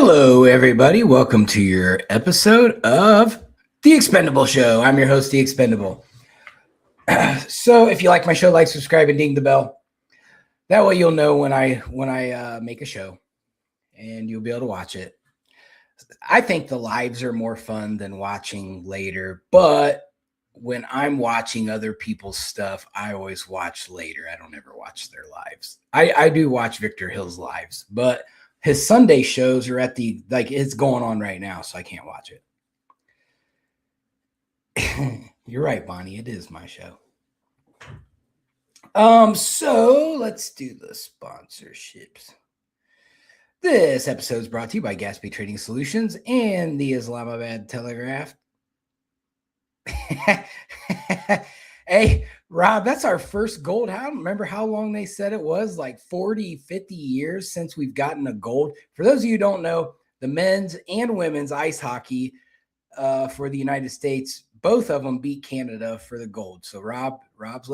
Hello, everybody. Welcome to your episode of The Expendable Show. I'm your host, The Expendable. So if you like my show, like, subscribe, and ding the bell. That way you'll know when I make a show and you'll be able to watch it. I think the lives are more fun than watching later, but when I'm watching other people's stuff, I always watch later. I don't ever watch their lives. I do watch Victor Hill's lives, but his Sunday shows are it's going on right now, so I can't watch it. You're right, Bonnie. It is my show. So let's do the sponsorships. This episode is brought to you by Gatsby Trading Solutions and the Islamabad Telegraph. Hey, Rob, that's our first gold. I don't remember how long they said it was, like 40, 50 years since we've gotten a gold. For those of you who don't know, the men's and women's ice hockey for the United States, both of them beat Canada for the gold. So Rob's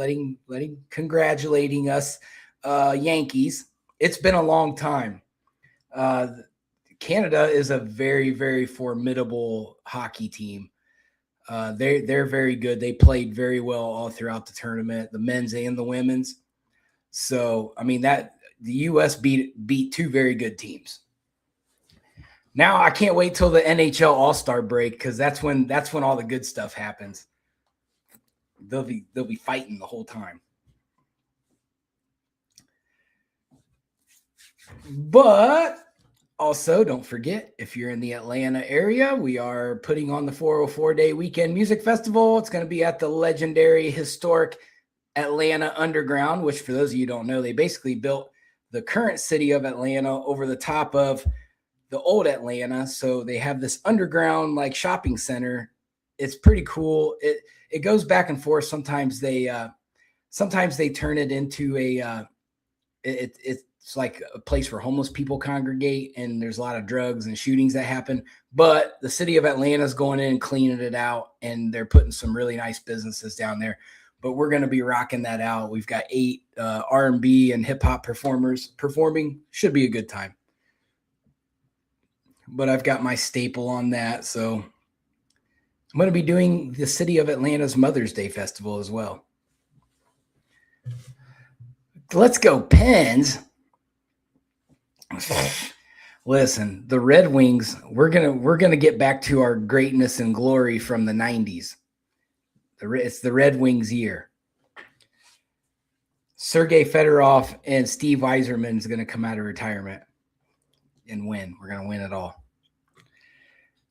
congratulating us, Yankees. It's been a long time. Canada is a very, very formidable hockey team. They're very good. They played very well all throughout the tournament, the men's and the women's. So, I mean, that the U.S. beat two very good teams. Now I can't wait till the NHL All-Star break, because that's when all the good stuff happens. They'll be fighting the whole time. But also, don't forget, if you're in the Atlanta area, we are putting on the 404-day weekend music festival. It's going to be at the legendary historic Atlanta Underground, which, for those of you who don't know, they basically built the current city of Atlanta over the top of the old Atlanta. So they have this underground like shopping center. It's pretty cool. It goes back and forth. Sometimes they turn it into it's like a place where homeless people congregate, and there's a lot of drugs and shootings that happen. But the city of Atlanta is going in and cleaning it out, and they're putting some really nice businesses down there. But we're going to be rocking that out. We've got 8 R&B and hip hop performers performing. Should be a good time. But I've got my staple on that. So I'm going to be doing the city of Atlanta's Mother's Day Festival as well. Let's go Pens. Listen, the Red Wings, we're gonna get back to our greatness and glory from the 90s. It's the Red Wings year. Sergei Fedorov and Steve Yzerman is gonna come out of retirement and win. We're gonna win it all.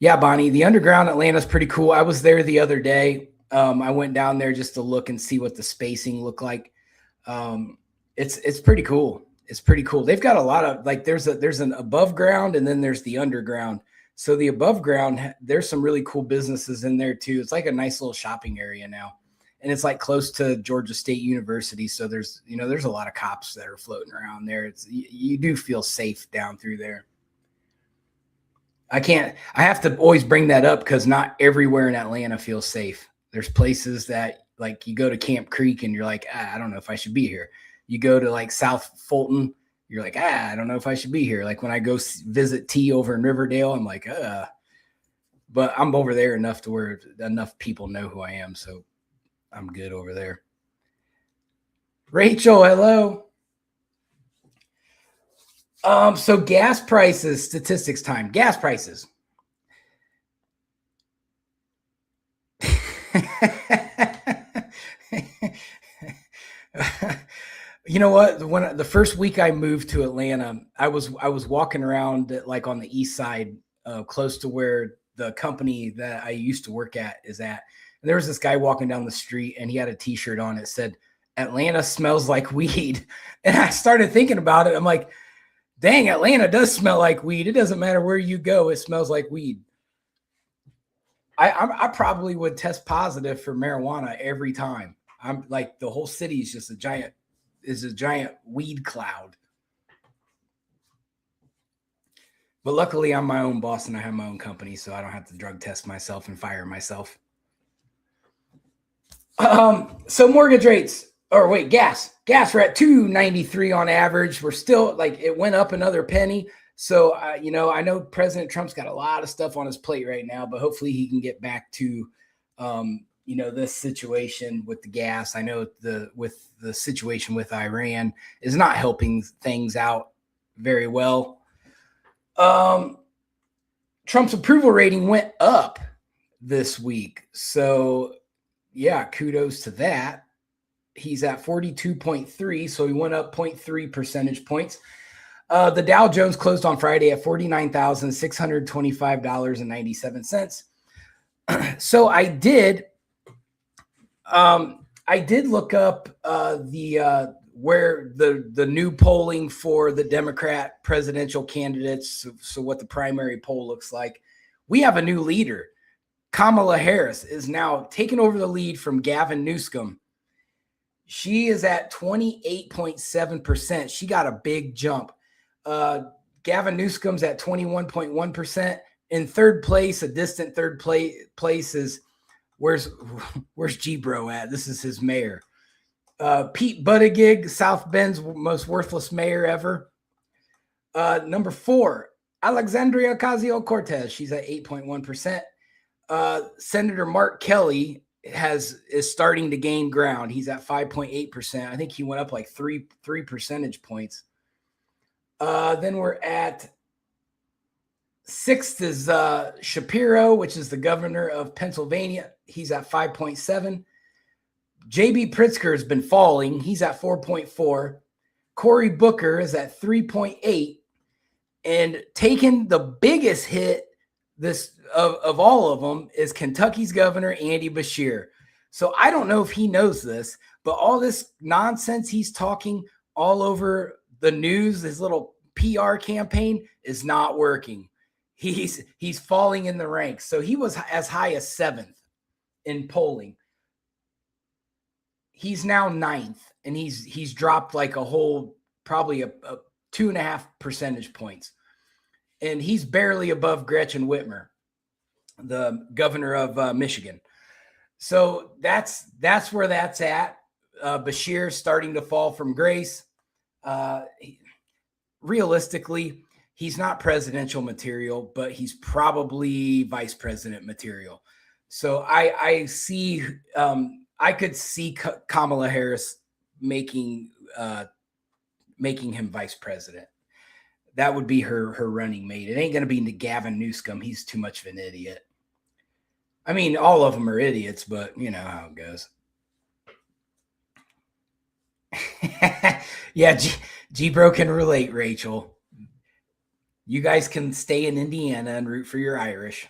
Yeah, Bonnie, the underground Atlanta is pretty cool. I was there the other day. I went down there just to look and see what the spacing looked like. It's pretty cool. It's pretty cool. They've got a lot of, like, there's an above ground, and then there's the underground. So the above ground, there's some really cool businesses in there too. It's like a nice little shopping area now, and it's like close to Georgia State University. So there's a lot of cops that are floating around there. You do feel safe down through there. I have to always bring that up because not everywhere in Atlanta feels safe. There's places that, like, you go to Camp Creek and you're like, I don't know if I should be here. You go to like South Fulton, you're like, I don't know if I should be here. Like when I go visit T over in Riverdale, I'm like, but I'm over there enough to where enough people know who I am. So I'm good over there. Rachel, hello. So gas prices, statistics time, gas prices. You know what? When the first week I moved to Atlanta, I was walking around like on the east side, close to where the company that I used to work at is at. And there was this guy walking down the street, and he had a T-shirt on. It said, "Atlanta smells like weed." And I started thinking about it. I'm like, dang, Atlanta does smell like weed. It doesn't matter where you go. It smells like weed. I probably would test positive for marijuana every time. I'm like, the whole city is just a giant weed cloud. But luckily I'm my own boss and I have my own company, so I don't have to drug test myself and fire myself. So mortgage rates, or wait, gas, we're at $2.93 on average. We're still, like, it went up another penny. So, I know President Trump's got a lot of stuff on his plate right now, but hopefully he can get back to, this situation with the gas. I know with the situation with Iran is not helping things out very well. Trump's approval rating went up this week. So, yeah, kudos to that. He's at 42.3, so he went up 0.3 percentage points. The Dow Jones closed on Friday at $49,625.97. So I did look up where the new polling for the Democrat presidential candidates. So what the primary poll looks like. We have a new leader. Kamala Harris is now taking over the lead from Gavin Newsom. She is at 28.7%. She got a big jump. Gavin Newsom's at 21.1%. In third place, a distant third place is where's G-Bro at? This is his mayor. Pete Buttigieg, South Bend's most worthless mayor ever. Number 4, Alexandria Ocasio-Cortez. She's at 8.1%. Senator Mark Kelly is starting to gain ground. He's at 5.8%. I think he went up like three percentage points. Then we're at 6th is Shapiro, which is the governor of Pennsylvania. He's at 5.7. J.B. Pritzker has been falling. He's at 4.4. Cory Booker is at 3.8. And taking the biggest hit of all of them is Kentucky's governor, Andy Beshear. So I don't know if he knows this, but all this nonsense he's talking all over the news, his little PR campaign is not working. He's falling in the ranks. So he was as high as 7th in polling. He's now 9th, and he's dropped like a whole, probably a 2.5 percentage points. And he's barely above Gretchen Whitmer, the governor of Michigan. So that's where that's at. Beshear starting to fall from grace. Realistically, he's not presidential material, but he's probably vice president material. So I see, I could see Kamala Harris making him vice president. That would be her running mate. It ain't going to be Gavin Newsom. He's too much of an idiot. I mean, all of them are idiots, but you know how it goes. Yeah, G-Bro can relate, Rachel. You guys can stay in Indiana and root for your Irish.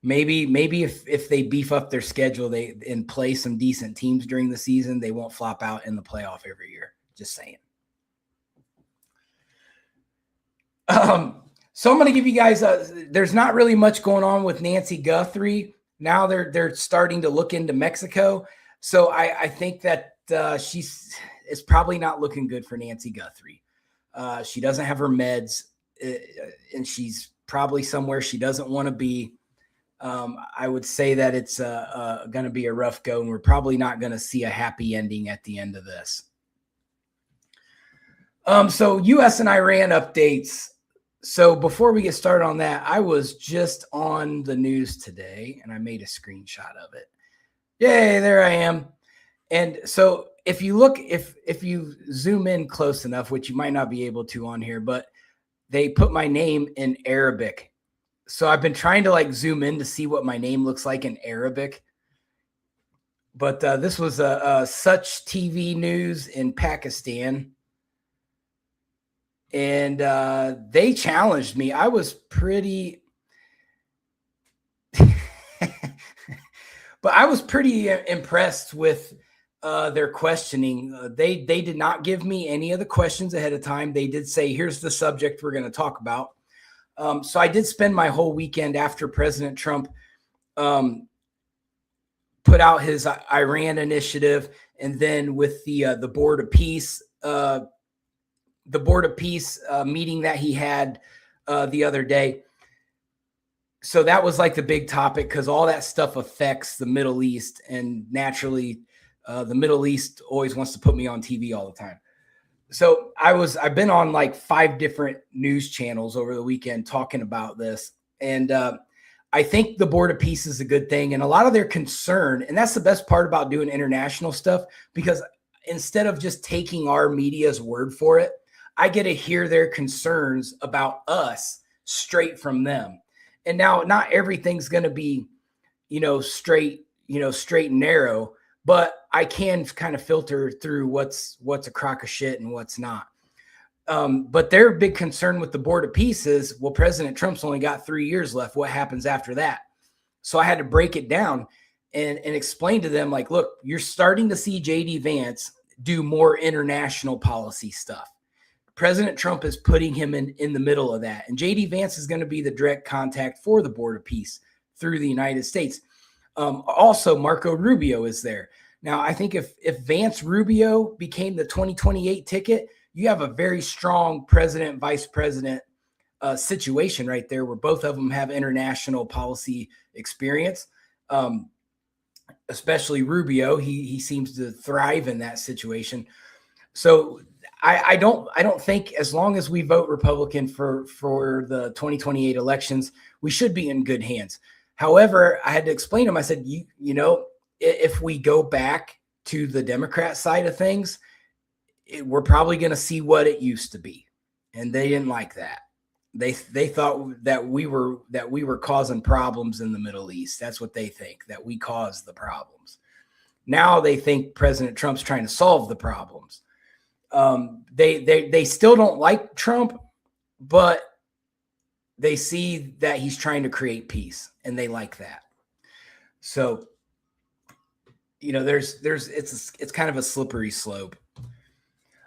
Maybe if they beef up their schedule and play some decent teams during the season, they won't flop out in the playoff every year. Just saying. So I'm going to give you guys there's not really much going on with Nancy Guthrie. Now they're starting to look into Mexico. So I think that it's probably not looking good for Nancy Guthrie. She doesn't have her meds, and she's probably somewhere she doesn't want to be. I would say that it's going to be a rough go, and we're probably not going to see a happy ending at the end of this. So U.S. and Iran updates. So before we get started on that, I was just on the news today, and I made a screenshot of it. Yay, there I am. And so if you look, if you zoom in close enough, which you might not be able to on here, but they put my name in Arabic. So I've been trying to like zoom in to see what my name looks like in Arabic. But this was such TV news in Pakistan. And they challenged me. I was pretty, but I was pretty impressed with their questioning. They did not give me any of the questions ahead of time. They did say, here's the subject we're going to talk about. So I did spend my whole weekend after President Trump put out his Iran initiative, and then with the Board of Peace, meeting that he had the other day. So that was like the big topic, because all that stuff affects the Middle East, and naturally the Middle East always wants to put me on TV all the time. So I've been on like 5 different news channels over the weekend talking about this. And I think the Board of Peace is a good thing. And a lot of their concern, and that's the best part about doing international stuff, because instead of just taking our media's word for it, I get to hear their concerns about us straight from them. And now not everything's going to be, straight and narrow, but I can kind of filter through what's a crock of shit and what's not. But their big concern with the Board of Peace is, well, President Trump's only got 3 years left. What happens after that? So I had to break it down and explain to them, like, look, you're starting to see JD Vance do more international policy stuff. President Trump is putting him in the middle of that. And JD Vance is going to be the direct contact for the Board of Peace through the United States. Also, Marco Rubio is there. Now, I think if Vance Rubio became the 2028 ticket, you have a very strong president, vice president situation right there, where both of them have international policy experience. Especially Rubio, he seems to thrive in that situation. So I don't think, as long as we vote Republican for the 2028 elections, we should be in good hands. However, I had to explain to him, I said, if we go back to the Democrat side of things, we're probably going to see what it used to be. And they didn't like that. They thought that we were causing problems in the Middle East. That's what they think, that we caused the problems. Now they think President Trump's trying to solve the problems. They still don't like Trump, but they see that he's trying to create peace, and they like that. So, it's kind of a slippery slope.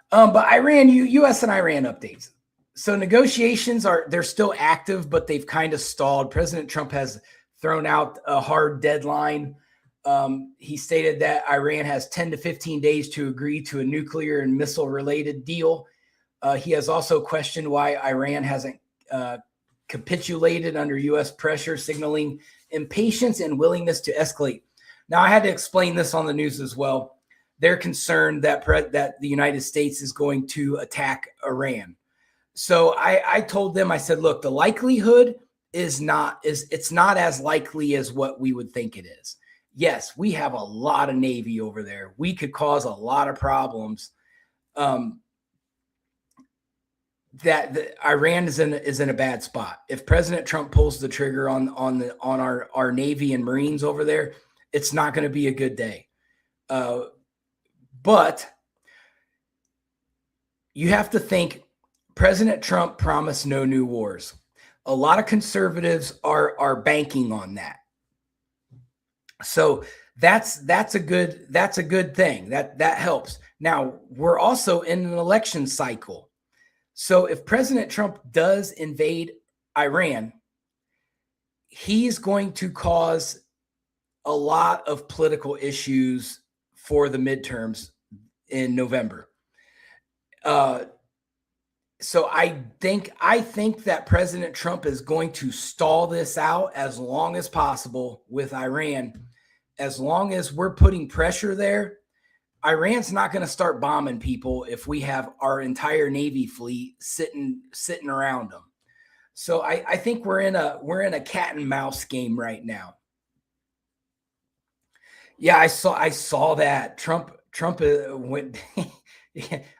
But U.S. and Iran updates. So negotiations they're still active, but they've kind of stalled. President Trump has thrown out a hard deadline. He stated that Iran has 10 to 15 days to agree to a nuclear and missile related deal. He has also questioned why Iran hasn't capitulated under U.S. pressure, signaling impatience and willingness to escalate. Now, I had to explain this on the news as well. They're concerned that the United States is going to attack Iran. So I told them, I said, look, the likelihood it's not as likely as what we would think it is. Yes, we have a lot of Navy over there. We could cause a lot of problems. That Iran is in a bad spot. If President Trump pulls the trigger on our Navy and Marines over there, it's not going to be a good day. But you have to think, President Trump promised no new wars. A lot of conservatives are banking on that. So that's a good thing. That helps. Now, we're also in an election cycle. So if President Trump does invade Iran, he's going to cause a lot of political issues for the midterms in November. So I think that President Trump is going to stall this out as long as possible with Iran. As long as we're putting pressure there, Iran's not going to start bombing people if we have our entire Navy fleet sitting around them. So I think we're in a cat and mouse game right now. Yeah, I saw that Trump went.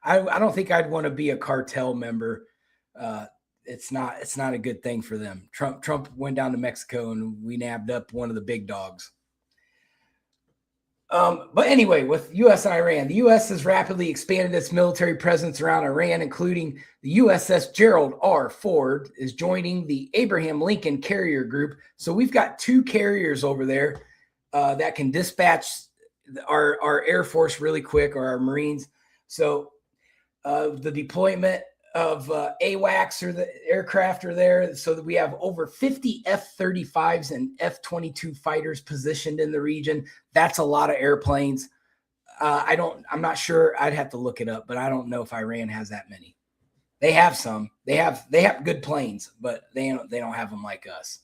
I don't think I'd want to be a cartel member. It's not a good thing for them. Trump went down to Mexico and we nabbed up one of the big dogs. But anyway, with U.S. and Iran, the U.S. has rapidly expanded its military presence around Iran, including the USS Gerald R. Ford is joining the Abraham Lincoln Carrier Group. So we've got 2 carriers over there that can dispatch our Air Force really quick, or our Marines. So the deployment of AWACS, or the aircraft, are there, so that we have over 50 F-35s and F-22 fighters positioned in the region. That's a lot of airplanes. I'm not sure. I'd have to look it up, but I don't know if Iran has that many. They have some. They have good planes, but they don't have them like us.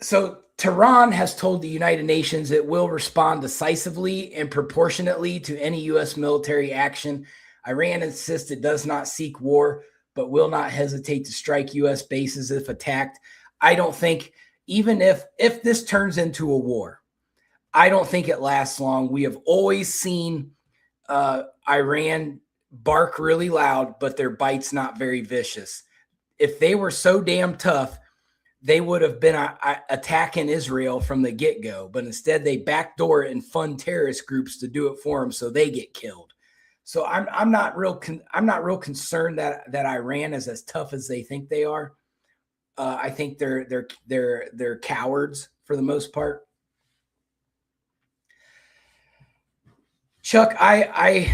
So Tehran has told the United Nations it will respond decisively and proportionately to any U.S. military action. Iran insists it does not seek war, but will not hesitate to strike U.S. bases if attacked. I don't think, even if this turns into a war, I don't think it lasts long. We have always seen Iran bark really loud, but their bite's not very vicious. If they were so damn tough, they would have been attacking Israel from the get-go, but instead they backdoor it and fund terrorist groups to do it for them, so they get killed. So I'm not real concerned that Iran is as tough as they think they are. I think they're cowards for the most part. Chuck,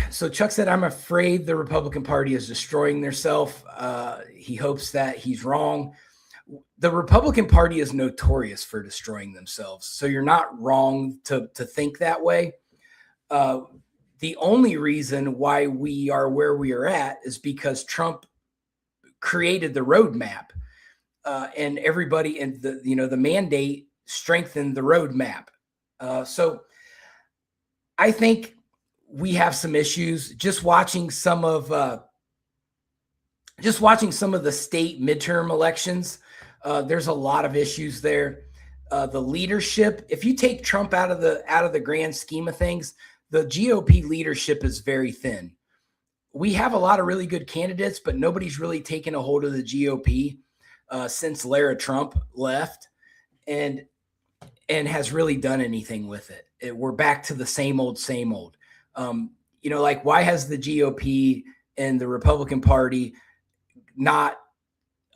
so Chuck said, I'm afraid the Republican Party is destroying themselves. He hopes that he's wrong. The Republican Party is notorious for destroying themselves. So you're not wrong to think that way. The only reason why we are where we are at is because Trump created the roadmap, and everybody, and the mandate strengthened the roadmap. So I think we have some issues. Just watching some of the state midterm elections, there's a lot of issues there. The leadership, if you take Trump out of the grand scheme of things, the GOP leadership is very thin. We have a lot of really good candidates, but nobody's really taken a hold of the GOP since Lara Trump left and has really done anything with it. We're back to the same old. Like, why has the GOP and the Republican Party not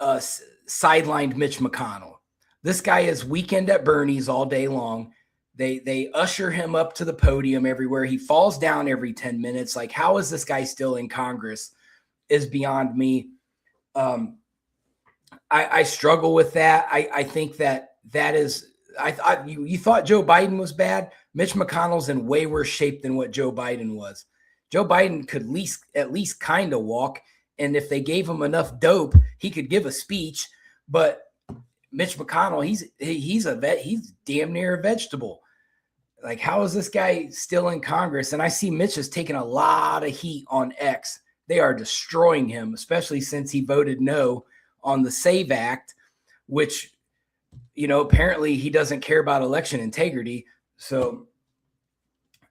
sidelined Mitch McConnell? This guy is weekend at Bernie's all day long. They usher him up to the podium everywhere. He falls down every 10 minutes. Like, how is this guy still in Congress is beyond me. I struggle with that. I think that is, I thought you thought Joe Biden was bad. Mitch McConnell's in way worse shape than what Joe Biden was. Joe Biden could at least kind of walk. And if they gave him enough dope, he could give a speech. But Mitch McConnell, he's a vet. He's damn near a vegetable. Like, how is this guy still in Congress? And I see Mitch has taken a lot of heat on X. They are destroying him, especially since he voted no on the SAVE Act, which, apparently he doesn't care about election integrity. So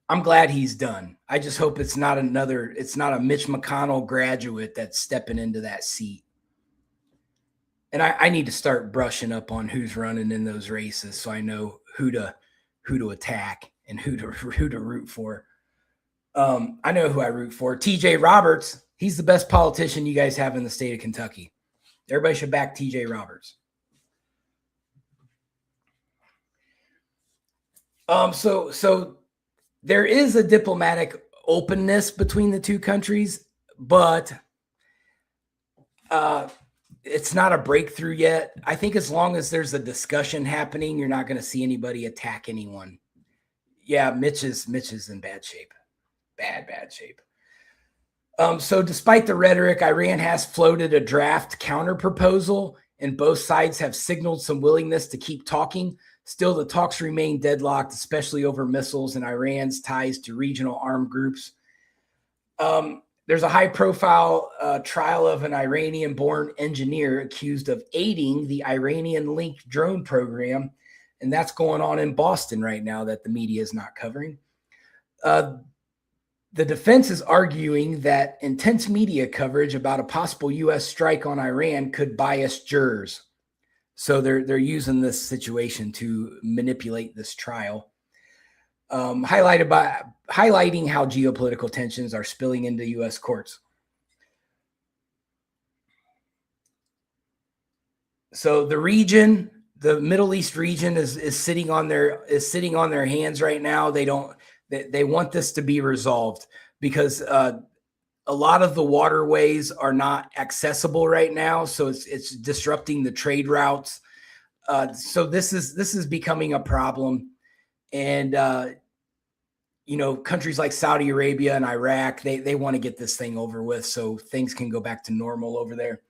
I'm glad he's done. I just hope it's not a Mitch McConnell graduate that's stepping into that seat. And I need to start brushing up on who's running in those races so I know who to attack and who to root for. I know who I root for. TJ Roberts. He's the best politician you guys have in the state of Kentucky. Everybody should back TJ Roberts. So there is a diplomatic openness between the two countries, but it's not a breakthrough yet. I think as long as there's a discussion happening, you're not going to see anybody attack anyone. Yeah, Mitch is in bad shape. Bad shape. So despite the rhetoric, Iran has floated a draft counter proposal, and both sides have signaled some willingness to keep talking. Still, the talks remain deadlocked, especially over missiles and Iran's ties to regional armed groups. There's a high-profile trial of an Iranian-born engineer accused of aiding the Iranian-linked drone program, and that's going on in Boston right now that the media is not covering. The defense is arguing that intense media coverage about a possible U.S. strike on Iran could bias jurors. So they're using this situation to manipulate this trial, highlighting how geopolitical tensions are spilling into U.S. courts. So the region, the Middle East region, is sitting on their hands right now. They want this to be resolved because a lot of the waterways are not accessible right now, so it's disrupting the trade routes. So this is becoming a problem, and countries like Saudi Arabia and Iraq, they want to get this thing over with so things can go back to normal over there.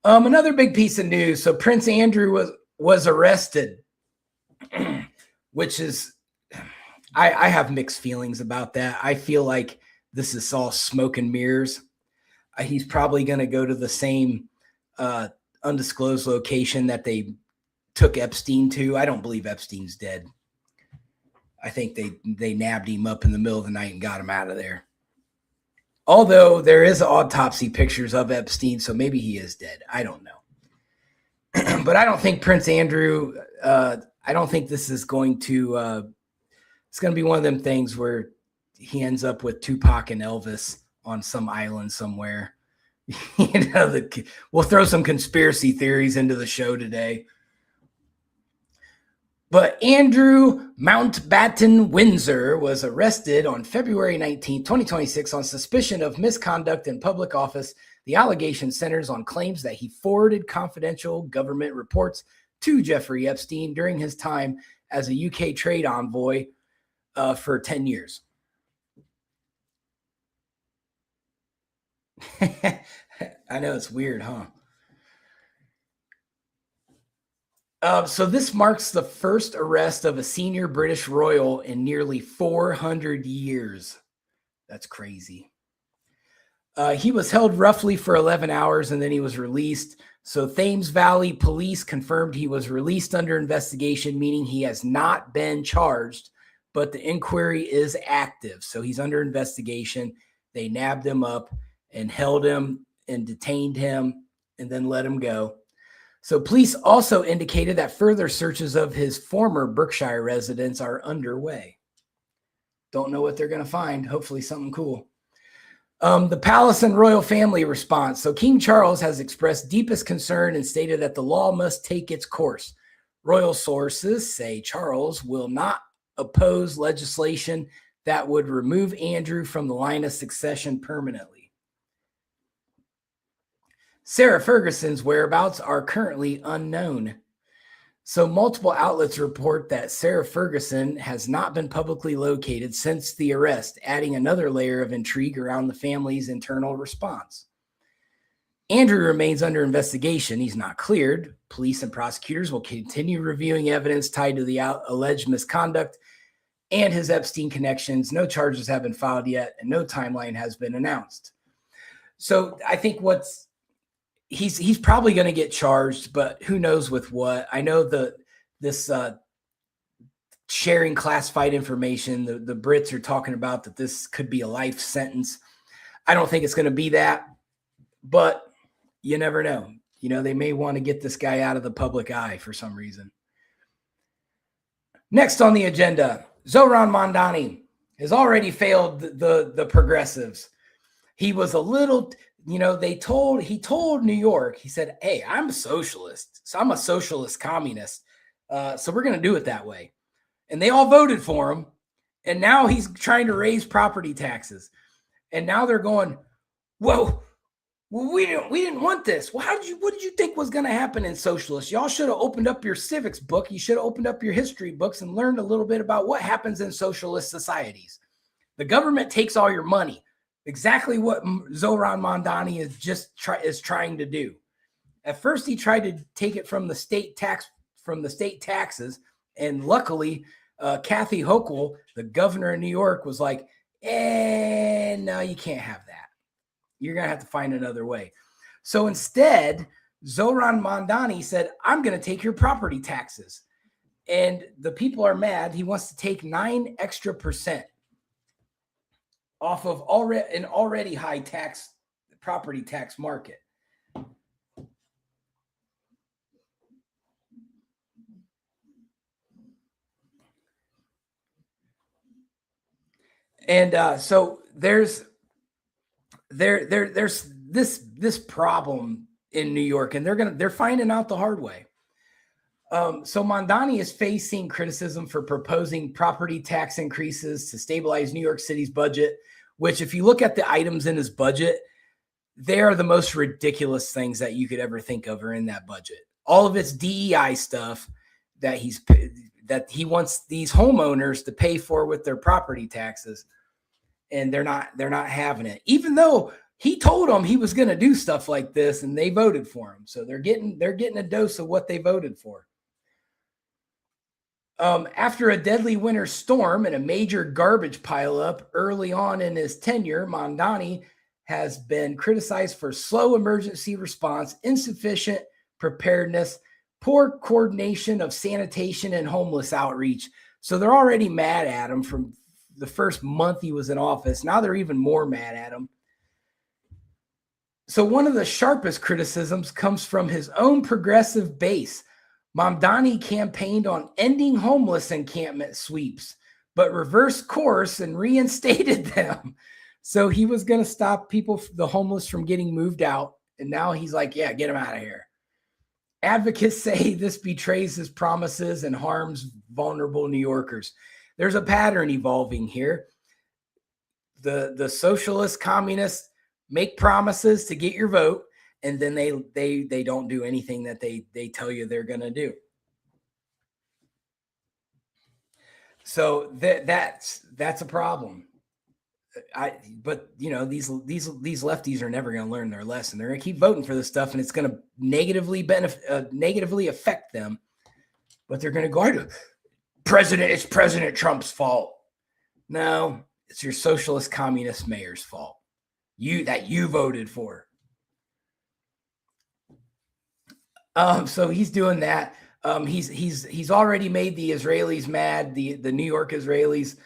Another big piece of news. So Prince Andrew was arrested. which is, I have mixed feelings about that. I feel like this is all smoke and mirrors. He's probably going to go to the same undisclosed location that they took Epstein to. I don't believe Epstein's dead. I think they nabbed him up in the middle of the night and got him out of there. Although there is autopsy pictures of Epstein, so maybe he is dead. I don't know. But I don't think Prince Andrew, I don't think this is going to, it's going to be one of them things where he ends up with Tupac and Elvis on some island somewhere. We'll throw some conspiracy theories into the show today. But Andrew Mountbatten Windsor was arrested on February 19, 2026 on suspicion of misconduct in public office. The allegation centers on claims that he forwarded confidential government reports to Jeffrey Epstein during his time as a UK trade envoy for 10 years. I know it's weird, huh? So this marks the first arrest of a senior British royal in nearly 400 years. That's crazy. He was held roughly for 11 hours and then he was released. So Thames Valley Police confirmed he was released under investigation, meaning he has not been charged, but the inquiry is active. So he's under investigation. They nabbed him up and held him and detained him and then let him go. So police also indicated that further searches of his former Berkshire residence are underway. Don't know what they're going to find. Hopefully something cool. The palace and royal family response. So King Charles has expressed deepest concern and stated that the law must take its course. Royal sources say Charles will not oppose legislation that would remove Andrew from the line of succession permanently. Sarah Ferguson's whereabouts are currently unknown. So multiple outlets report that Sarah Ferguson has not been publicly located since the arrest, adding another layer of intrigue around the family's internal response. Andrew remains under investigation. He's not cleared. Police and prosecutors will continue reviewing evidence tied to the alleged misconduct and his Epstein connections. No charges have been filed yet, and no timeline has been announced. So I think he's probably going to get charged, but who knows with what. I know this sharing classified information, the Brits are talking about that this could be a life sentence. I don't think it's going to be that, but you never know. You know, they may want to get this guy out of the public eye for some reason. Next on the agenda, Zohran Mamdani has already failed the progressives. He was a little... he told New York, he said, hey, I'm a socialist. So I'm a socialist communist. So we're going to do it that way. And they all voted for him. And now he's trying to raise property taxes. And now they're going, whoa, well, we didn't want this. Well, what did you think was going to happen in socialists? Y'all should have opened up your civics book. You should have opened up your history books and learned a little bit about what happens in socialist societies. The government takes all your money. Exactly what Zohran Mamdani is trying to do. At first, he tried to take it from the state taxes, and luckily, Kathy Hochul, the governor of New York, was like, no, you can't have that. You're gonna have to find another way. So instead, Zohran Mamdani said, I'm gonna take your property taxes, and the people are mad. He wants to take 9% extra off of an already high tax property tax market. And so there's this problem in New York, and they're finding out the hard way. So Mamdani is facing criticism for proposing property tax increases to stabilize New York City's budget, which if you look at the items in his budget, they are the most ridiculous things that you could ever think of are in that budget. All of it's DEI stuff that he wants these homeowners to pay for with their property taxes, and they're not having it, even though he told them he was going to do stuff like this, and they voted for him. So they're getting a dose of what they voted for. After a deadly winter storm and a major garbage pileup early on in his tenure, Mamdani has been criticized for slow emergency response, insufficient preparedness, poor coordination of sanitation and homeless outreach. So they're already mad at him from the first month he was in office. Now they're even more mad at him. So one of the sharpest criticisms comes from his own progressive base. Mamdani campaigned on ending homeless encampment sweeps, but reversed course and reinstated them. So he was going to stop people, the homeless, from getting moved out. And now he's like, yeah, get them out of here. Advocates say this betrays his promises and harms vulnerable New Yorkers. There's a pattern evolving here. The socialist communists make promises to get your vote, and then they don't do anything that they tell you they're going to do. So that's a problem. But you know, these lefties are never going to learn their lesson. They're going to keep voting for this stuff, and it's going to negatively affect them. But they're going to go, it's President Trump's fault. No, it's your socialist communist mayor's fault. You voted for. So he's doing that. He's already made the Israelis mad, the New York Israelis.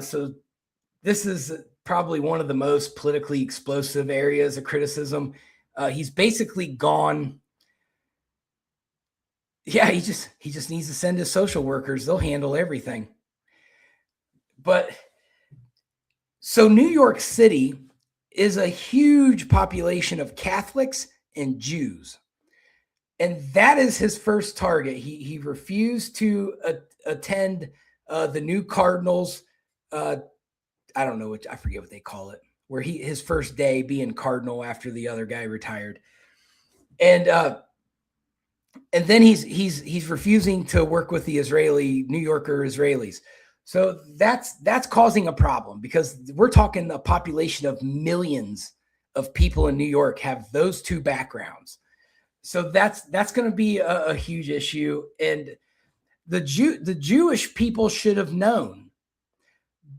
So this is probably one of the most politically explosive areas of criticism. He's basically gone. Yeah, he just needs to send his social workers. They'll handle everything. But so New York City is a huge population of Catholics and Jews. And that is his first target. He refused to attend the new Cardinals. I don't know I forget what they call it, where his first day being Cardinal after the other guy retired. And then he's refusing to work with the New Yorker Israelis. So that's causing a problem, because we're talking a population of millions of people in New York have those two backgrounds. So that's going to be a huge issue. And the Jewish people should have known,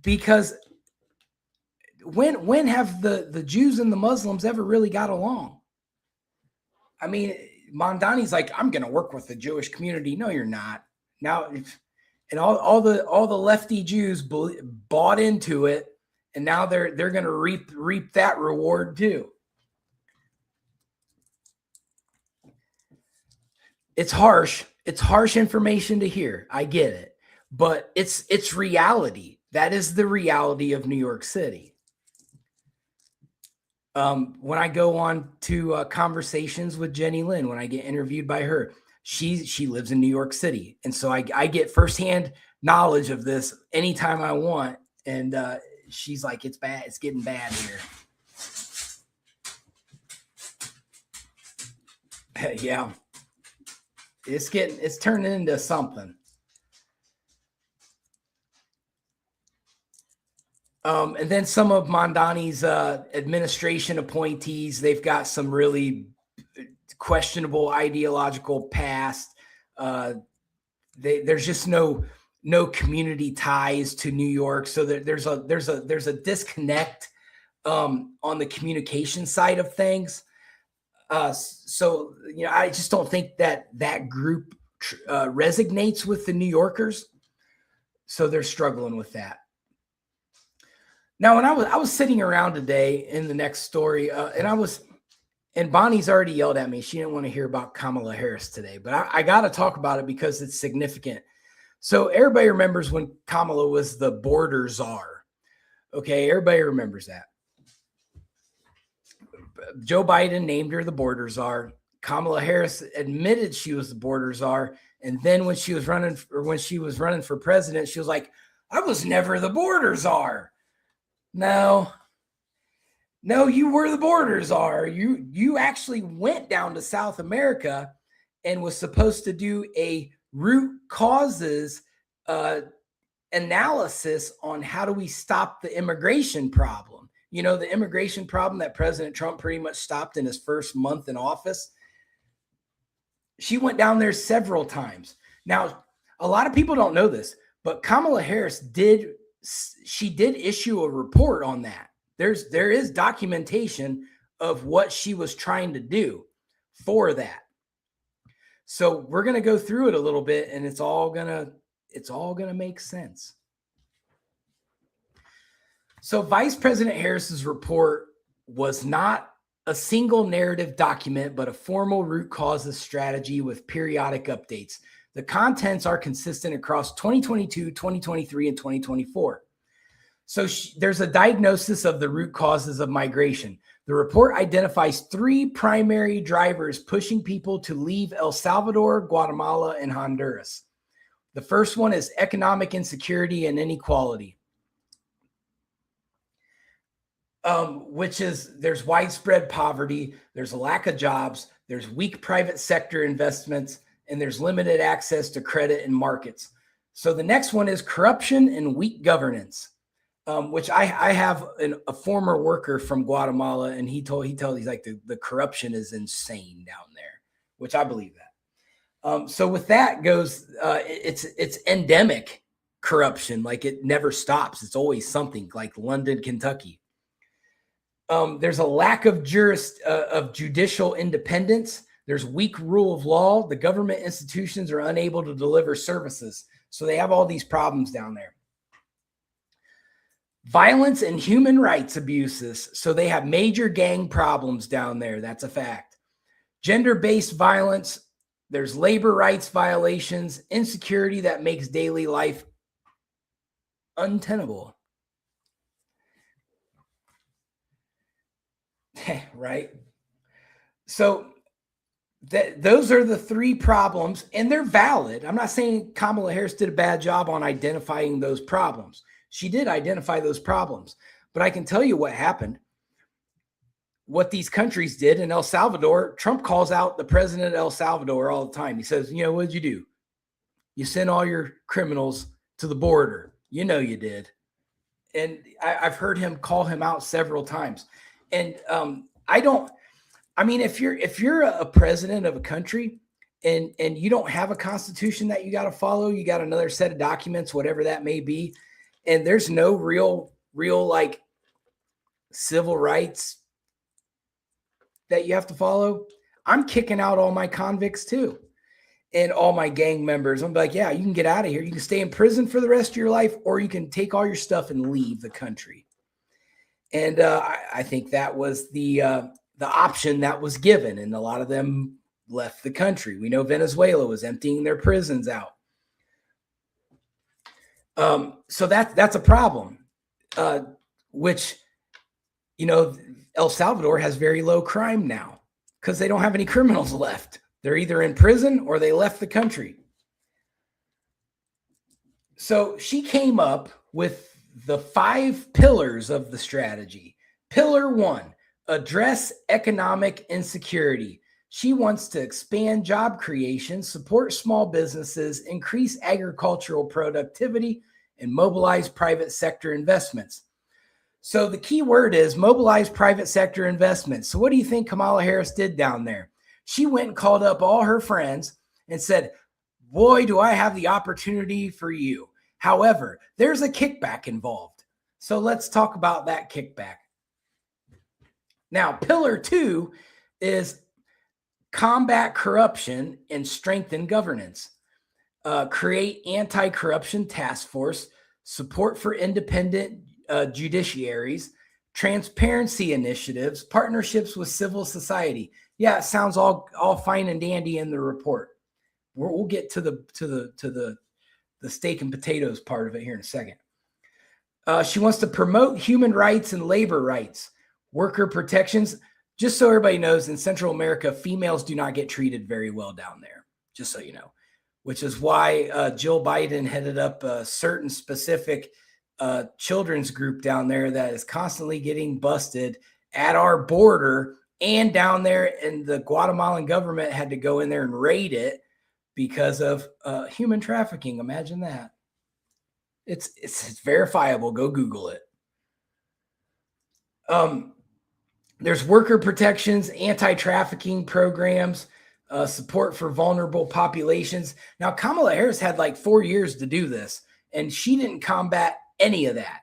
because when have the Jews and the Muslims ever really got along? I mean, Mamdani's like, I'm going to work with the Jewish community. No, you're not. Now, and all the lefty Jews bought into it, and now they're going to reap that reward too. It's harsh. It's harsh information to hear. I get it, but it's reality. That is the reality of New York City. When I go on to conversations with Jenny Lynn, when I get interviewed by her, she lives in New York City. And so I get firsthand knowledge of this anytime I want. And she's like, it's bad. It's getting bad here. Yeah. It's turning into something. And then some of Mamdani's administration appointees, they've got some really questionable ideological past. There's just no community ties to New York, so there's a disconnect on the communication side of things. So you know, I just don't think that group resonates with the New Yorkers, so they're struggling with that. Now, when I was sitting around today in the next story, and Bonnie's already yelled at me. She didn't want to hear about Kamala Harris today, but I got to talk about it because it's significant. So everybody remembers when Kamala was the Border Czar. Okay, everybody remembers that. Joe Biden named her the Border Czar. Kamala Harris admitted she was the Border Czar, and then when she was running for president, she was like, "I was never the Border Czar." No, you were the Border Czar. You actually went down to South America and was supposed to do a root causes analysis on how do we stop the immigration problem. You know, the immigration problem that President Trump pretty much stopped in his first month in office. She went down there several times. Now, A lot of people don't know this, but Kamala Harris did issue a report on that. There is documentation of what she was trying to do for that. So we're going to go through it a little bit, and it's all going to make sense. So Vice President Harris's report was not a single narrative document, but a formal root causes strategy with periodic updates. The contents are consistent across 2022, 2023, and 2024. So there's a diagnosis of the root causes of migration. The report identifies 3 primary drivers pushing people to leave El Salvador, Guatemala, and Honduras. The first one is economic insecurity and inequality, which is there's widespread poverty, there's a lack of jobs, there's weak private sector investments, and there's limited access to credit and markets. So the next one is corruption and weak governance, which I have a former worker from Guatemala, and he's like the corruption is insane down there, which I believe that. So with that goes, it's endemic corruption, like it never stops. It's always something, like London, Kentucky. There's a lack of judicial independence. There's weak rule of law. The government institutions are unable to deliver services. So they have all these problems down there. Violence and human rights abuses. So they have major gang problems down there. That's a fact. Gender-based violence. There's labor rights violations, insecurity that makes daily life untenable. Right? So those are the 3 problems, and they're valid. I'm not saying Kamala Harris did a bad job on identifying those problems. She did identify those problems, but I can tell you what happened. What these countries did in El Salvador, Trump calls out the president of El Salvador all the time. He says, what did you do? You sent all your criminals to the border. You did. And I've heard him call him out several times. And if you're a president of a country and you don't have a constitution that you got to follow, you got another set of documents, whatever that may be, and there's no real like civil rights that you have to follow, I'm kicking out all my convicts too, and all my gang members. I'm like, yeah, you can get out of here. You can stay in prison for the rest of your life, or you can take all your stuff and leave the country. And I think that was the option that was given, and a lot of them left the country. We know Venezuela was emptying their prisons out. So that's a problem, which, El Salvador has very low crime now because they don't have any criminals left. They're either in prison or they left the country. So she came up with the 5 pillars of the strategy. Pillar 1, address economic insecurity. She wants to expand job creation, support small businesses, increase agricultural productivity, and mobilize private sector investments. So the key word is mobilize private sector investments. So what do you think Kamala Harris did down there? She went and called up all her friends and said, boy, do I have the opportunity for you. However, there's a kickback involved. So let's talk about that kickback. Now, pillar 2 is combat corruption and strengthen governance. Create anti-corruption task force, support for independent judiciaries, transparency initiatives, partnerships with civil society. Yeah, it sounds all fine and dandy in the report. We'll get to the steak and potatoes part of it here in a second. She wants to promote human rights and labor rights, worker protections. Just so everybody knows, in Central America, females do not get treated very well down there, just so you know, which is why Jill Biden headed up a certain specific children's group down there that is constantly getting busted at our border and down there, and the Guatemalan government had to go in there and raid it because of human trafficking. Imagine that. It's verifiable. Go Google it. There's worker protections, anti-trafficking programs, support for vulnerable populations. Now, Kamala Harris had like 4 years to do this, and she didn't combat any of that.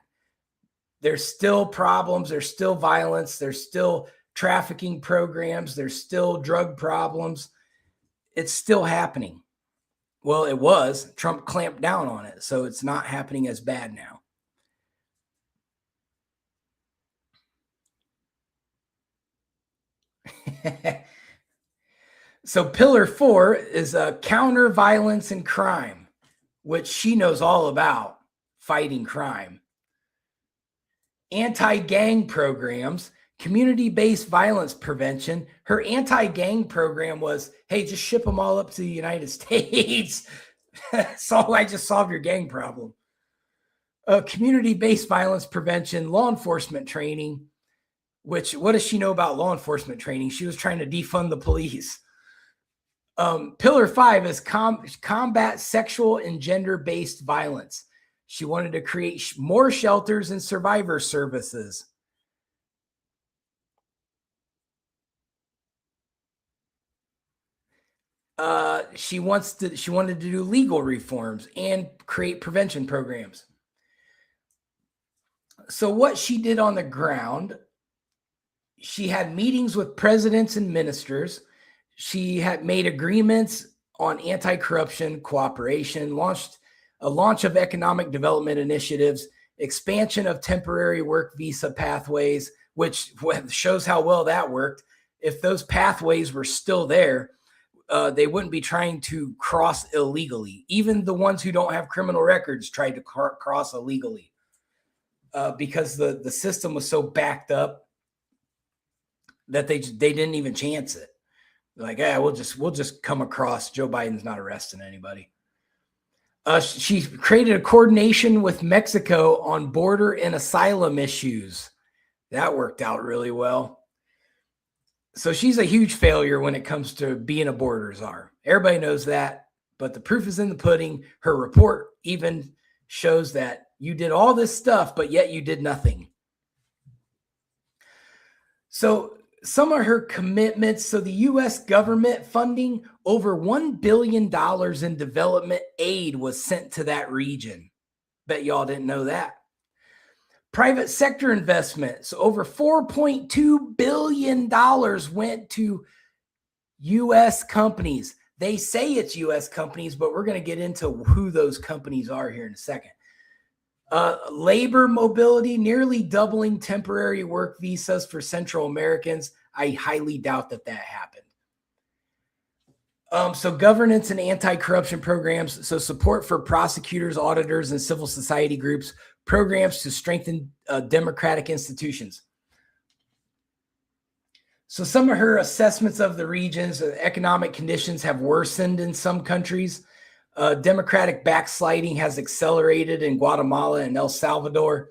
There's still problems. There's still violence. There's still trafficking programs. There's still drug problems. It's still happening. Well, it was. Trump clamped down on it, so it's not happening as bad now. So pillar 4 is counter violence and crime, which she knows all about, fighting crime. Anti-gang programs, community-based violence prevention. Her anti-gang program was, hey, just ship them all up to the United States. So I just solved your gang problem. Community-based violence prevention, law enforcement training, which, what does she know about law enforcement training? She was trying to defund the police. Pillar 5 is combat sexual and gender-based violence. She wanted to create more shelters and survivor services. She wanted to do legal reforms and create prevention programs. So what she did on the ground, she had meetings with presidents and ministers. She had made agreements on anti-corruption cooperation, launched a launch of economic development initiatives, expansion of temporary work visa pathways, which shows how well that worked. If those pathways were still there, they wouldn't be trying to cross illegally. Even the ones who don't have criminal records tried to cross illegally because the system was so backed up that they didn't even chance it. Like, yeah, we'll just come across. Joe Biden's not arresting anybody. She created a coordination with Mexico on border and asylum issues. That worked out really well. So she's a huge failure when it comes to being a border czar. Everybody knows that, but the proof is in the pudding. Her report even shows that you did all this stuff, but yet you did nothing. So some of her commitments, so the U.S. government funding, over $1 billion in development aid was sent to that region. Bet y'all didn't know that. Private sector investment, so over $4.2 billion went to U.S. companies. They say it's U.S. companies, but we're going to get into who those companies are here in a second. Labor mobility, nearly doubling temporary work visas for Central Americans. I highly doubt that happened. So governance and anti-corruption programs. So support for prosecutors, auditors, and civil society groups. Programs to strengthen democratic institutions. So some of her assessments of the regions, economic conditions have worsened in some countries. Democratic backsliding has accelerated in Guatemala and El Salvador.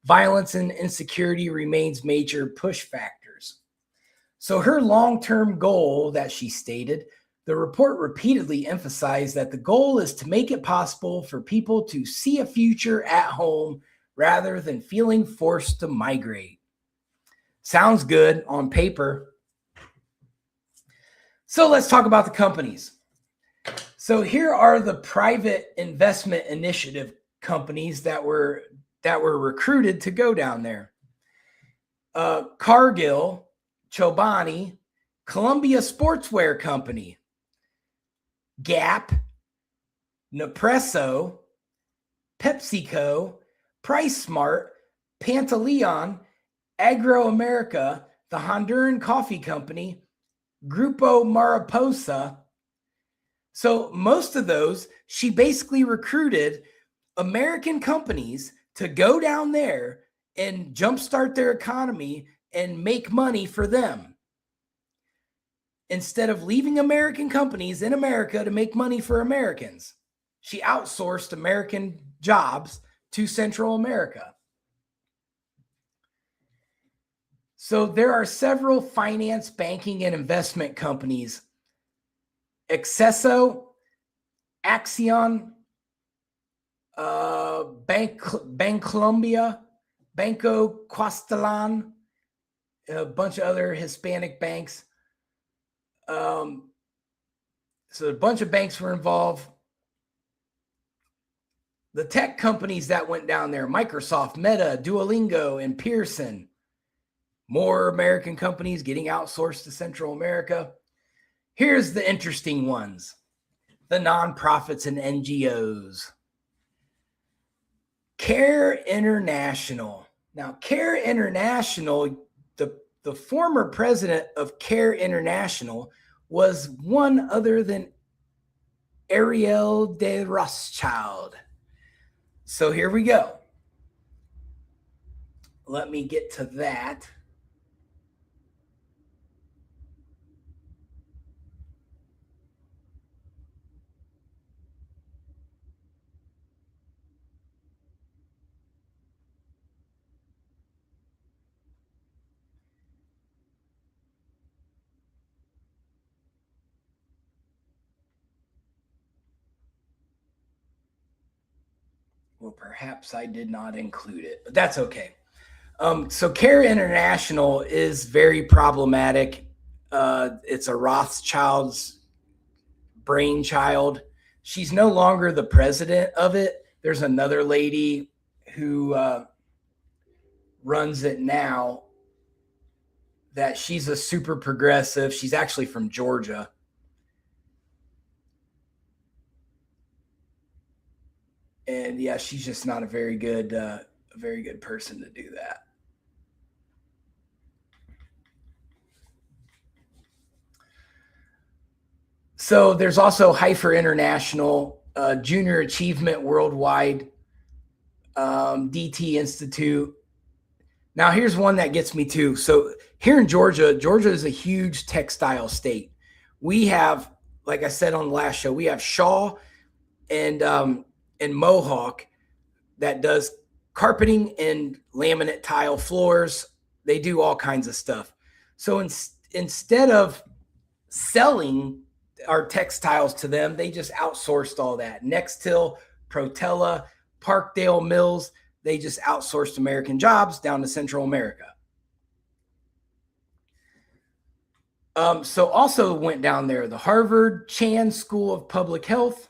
Violence and insecurity remains major push factors. So her long-term goal that she stated, the report repeatedly emphasized that the goal is to make it possible for people to see a future at home rather than feeling forced to migrate. Sounds good on paper. So let's talk about the companies. So here are the private investment initiative companies that were recruited to go down there. Cargill, Chobani, Columbia Sportswear Company, Gap, Nespresso, PepsiCo, PriceSmart, Pantaleon, Agroamerica, the Honduran Coffee Company, Grupo Mariposa. So most of those, she basically recruited American companies to go down there and jumpstart their economy and make money for them. Instead of leaving American companies in America to make money for Americans, she outsourced American jobs to Central America. So there are several finance, banking, and investment companies. Accesso, Axion, Bancolombia, Banco Castellan, a bunch of other Hispanic banks. So a bunch of banks were involved. The tech companies that went down there, Microsoft, Meta, Duolingo, and Pearson. More American companies getting outsourced to Central America. Here's the interesting ones. The nonprofits and NGOs. CARE International. Now, CARE International, the former president of CARE International was one other than Ariel de Rothschild. So here we go. Let me get to that. Well, perhaps I did not include it, but that's okay. So CARE International is very problematic. It's a Rothschild's brainchild. She's no longer the president of it. There's another lady who runs it now that she's a super progressive. She's actually from Georgia. And yeah, she's just not a very good person to do that. So there's also Heifer International, Junior Achievement Worldwide, DT Institute. Now here's one that gets me too. So here in Georgia, Georgia is a huge textile state. We have, like I said on the last show, we have Shaw and Mohawk that does carpeting and laminate tile floors. They do all kinds of stuff. So instead of selling our textiles to them, they just outsourced all that. Nextil, Protella, Parkdale Mills, they just outsourced American jobs down to Central America. So also went down there, the Harvard Chan School of Public Health,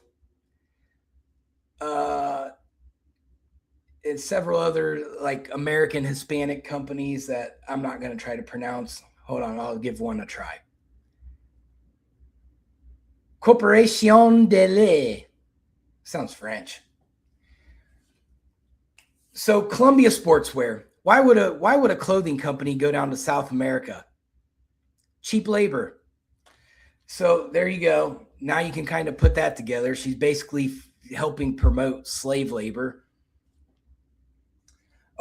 and several other like American Hispanic companies that I'm not going to try to pronounce. Hold on, I'll give one a try. Corporation de Lait. Sounds French. So Columbia Sportswear. Why would a clothing company go down to South America? Cheap labor. So there you go. Now you can kind of put that together. She's basically helping promote slave labor.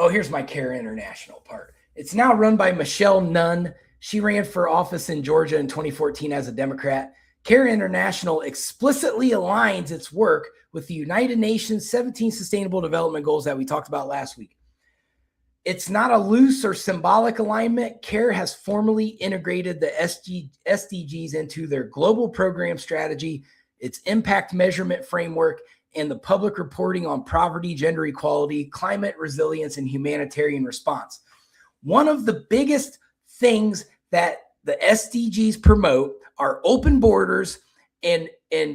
Oh, here's my CARE International part. It's now run by Michelle Nunn. She ran for office in Georgia in 2014 as a Democrat. CARE International explicitly aligns its work with the United Nations 17 Sustainable Development Goals that we talked about last week. It's not a loose or symbolic alignment. CARE has formally integrated the SDGs into their global program strategy, its impact measurement framework, and the public reporting on poverty, gender equality, climate resilience, and humanitarian response. One of the biggest things that the SDGs promote are open borders and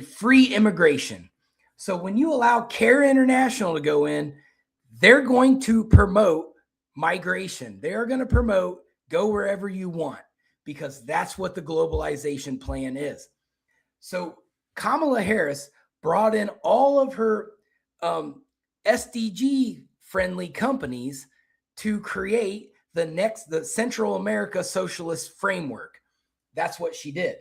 free immigration. So when you allow CARE International to go in, they're going to promote migration. They are going to promote go wherever you want, because that's what the globalization plan is. So Kamala Harris brought in all of her SDG friendly companies to create the Central America Socialist Framework. That's what she did.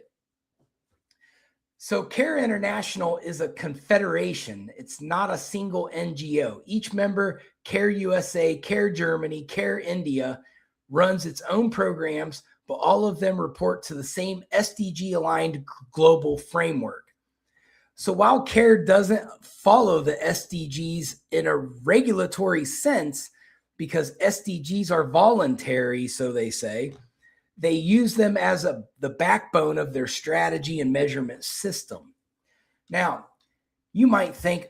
So CARE International is a confederation. It's not a single NGO. Each member, CARE USA, CARE Germany, CARE India, runs its own programs, but all of them report to the same SDG-aligned global framework. So while CARE doesn't follow the SDGs in a regulatory sense, because SDGs are voluntary, so they say, they use them as the backbone of their strategy and measurement system. Now, you might think,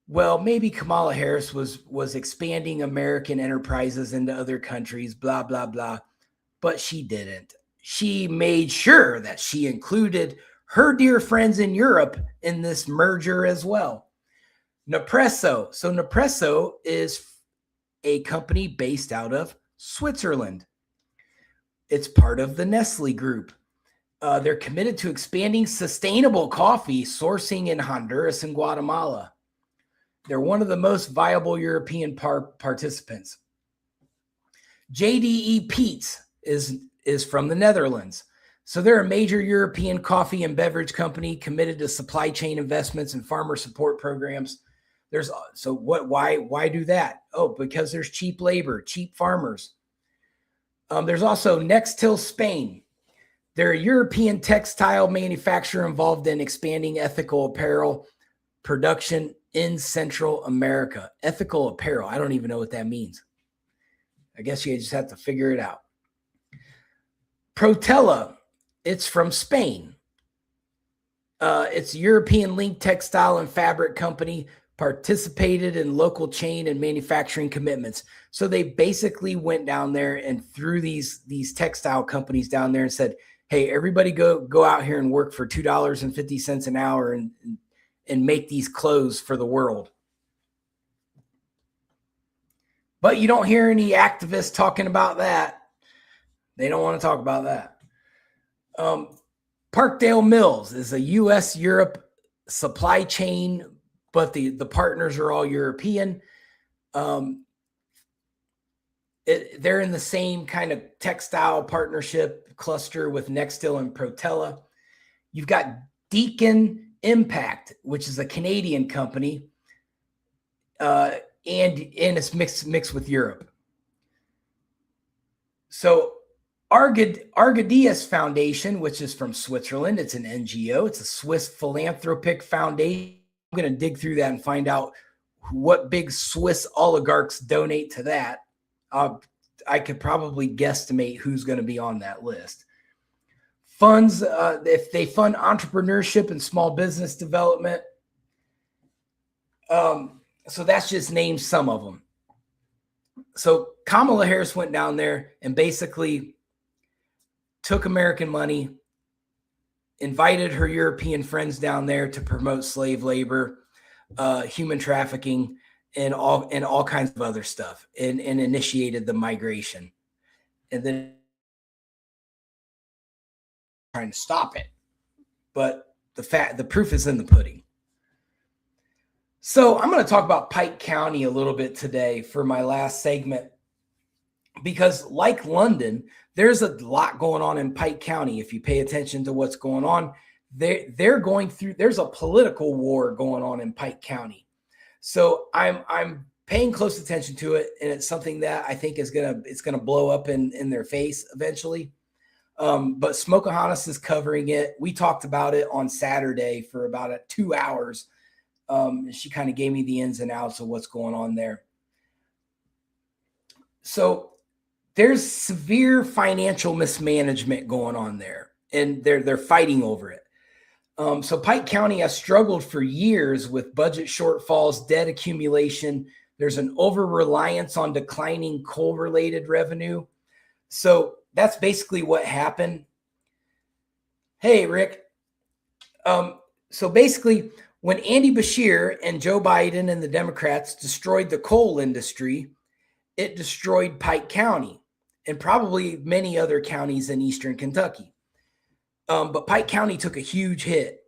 well, maybe Kamala Harris was expanding American enterprises into other countries, blah, blah, blah, but she didn't. She made sure that she included her dear friends in Europe in this merger as well. Nespresso. So Nespresso is a company based out of Switzerland. It's part of the Nestle Group. They're committed to expanding sustainable coffee sourcing in Honduras and Guatemala. They're one of the most viable European participants. JDE Peet's is from the Netherlands. So they're a major European coffee and beverage company committed to supply chain investments and farmer support programs. Why do that? Oh, because there's cheap labor, cheap farmers. There's also Nextil Spain. They're a European textile manufacturer involved in expanding ethical apparel production in Central America. Ethical apparel. I don't even know what that means. I guess you just have to figure it out. Protella. It's from Spain. It's a European linked textile and fabric company, participated in local chain and manufacturing commitments. So they basically went down there and threw these textile companies down there and said, hey, everybody go out here and work for $2.50 an hour and make these clothes for the world. But you don't hear any activists talking about that. They don't want to talk about that. Parkdale Mills is a U.S.-Europe supply chain, but the partners are all European. They're in the same kind of textile partnership cluster with Nextil and Protella. You've got Deacon Impact, which is a Canadian company, and it's mixed with Europe. So Argadius Foundation, which is from Switzerland, it's an NGO. It's a Swiss philanthropic foundation. I'm going to dig through that and find out what big Swiss oligarchs donate to that. I could probably guesstimate who's going to be on that list. Funds, if they fund entrepreneurship and small business development. So that's just named some of them. So Kamala Harris went down there and basically took American money, invited her European friends down there to promote slave labor, human trafficking, and all kinds of other stuff, and initiated the migration. And then trying to stop it. But the proof is in the pudding. So I'm going to talk about Pike County a little bit today for my last segment, because like London, there's a lot going on in Pike County. If you pay attention to what's going on, there's a political war going on in Pike County. So I'm paying close attention to it, and it's something that I think it's gonna blow up in their face eventually. But Smokeahonis is covering it. We talked about it on Saturday for about 2 hours. She kind of gave me the ins and outs of what's going on there. So there's severe financial mismanagement going on there, and they're fighting over it. So Pike County has struggled for years with budget shortfalls, debt accumulation. There's an over-reliance on declining coal-related revenue. So that's basically what happened. Hey, Rick. So basically, when Andy Beshear and Joe Biden and the Democrats destroyed the coal industry, it destroyed Pike County and probably many other counties in eastern Kentucky. But Pike County took a huge hit.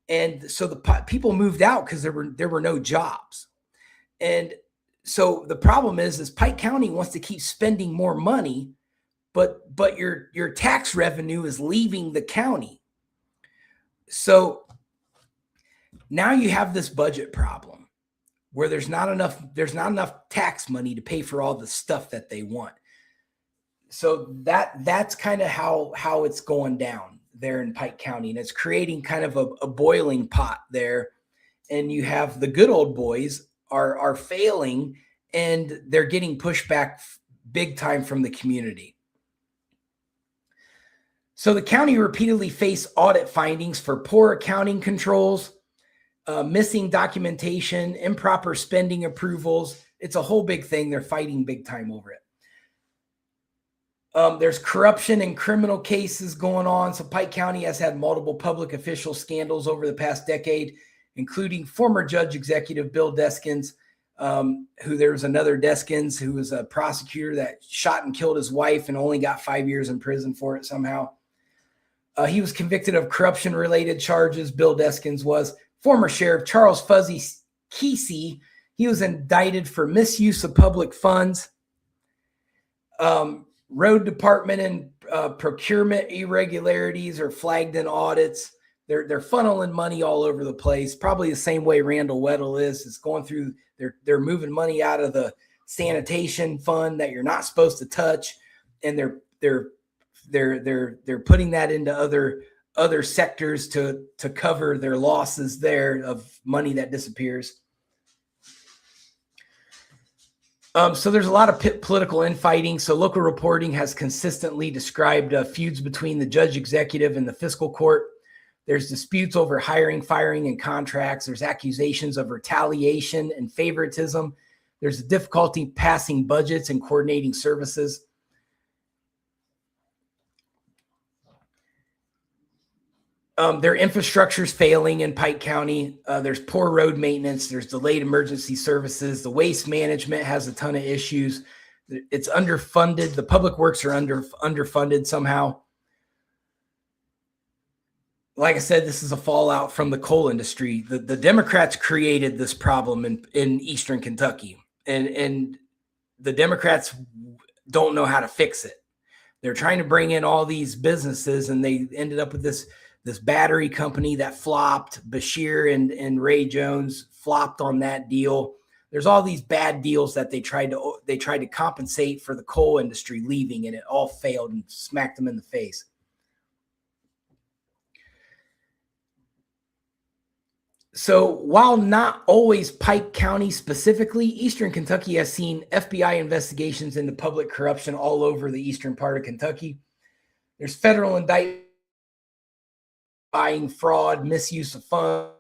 And so the people moved out because there were no jobs. And so the problem is Pike County wants to keep spending more money, but your tax revenue is leaving the county. So now you have this budget problem where there's not enough tax money to pay for all the stuff that they want. So that's kind of how it's going down there in Pike County, and it's creating kind of a boiling pot there. And you have the good old boys are failing, and they're getting pushed back big time from the community. So the county repeatedly faced audit findings for poor accounting controls, missing documentation, improper spending approvals. It's a whole big thing. They're fighting big time over it. There's corruption and criminal cases going on. So Pike County has had multiple public official scandals over the past decade, including former judge executive Bill Deskins, who there was another Deskins who was a prosecutor that shot and killed his wife and only got 5 years in prison for it somehow. He was convicted of corruption-related charges. Bill Deskins was. Former Sheriff Charles Fuzzy Kesey, he was indicted for misuse of public funds. Road department and procurement irregularities are flagged in audits. They're funneling money all over the place, probably the same way Randall Weddle is. It's going through, they're moving money out of the sanitation fund that you're not supposed to touch, and they're putting that into other sectors to cover their losses there of money that disappears. So there's a lot of political infighting. So local reporting has consistently described feuds between the judge executive and the fiscal court. There's disputes over hiring, firing, and contracts. There's accusations of retaliation and favoritism. There's a difficulty passing budgets and coordinating services. Their infrastructure is failing in Pike County. There's poor road maintenance. There's delayed emergency services. The waste management has a ton of issues. It's underfunded. The public works are underfunded somehow. Like I said, this is a fallout from the coal industry. The Democrats created this problem in Eastern Kentucky, and the Democrats don't know how to fix it. They're trying to bring in all these businesses, and they ended up with this battery company that flopped. Bashir and Ray Jones flopped on that deal. There's all these bad deals that they tried to compensate for the coal industry leaving, and it all failed and smacked them in the face. So while not always Pike County specifically, Eastern Kentucky has seen FBI investigations into public corruption all over the eastern part of Kentucky. There's federal indictments, buying, fraud, misuse of funds,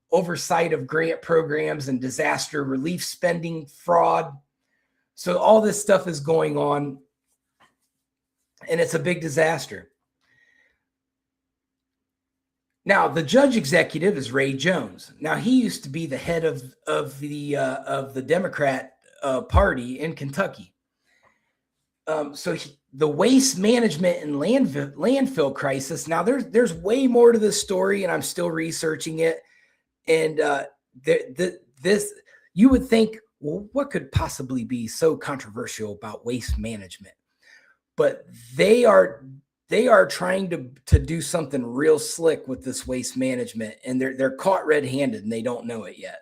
oversight of grant programs, and disaster relief spending fraud. So all this stuff is going on, and it's a big disaster. Now, the judge executive is Ray Jones. Now, he used to be the head of the Democrat party in Kentucky. The waste management and landfill crisis. Now, there's way more to this story, and I'm still researching it. And this, you would think, well, what could possibly be so controversial about waste management? But they are trying to do something real slick with this waste management, and they're caught red-handed, and they don't know it yet.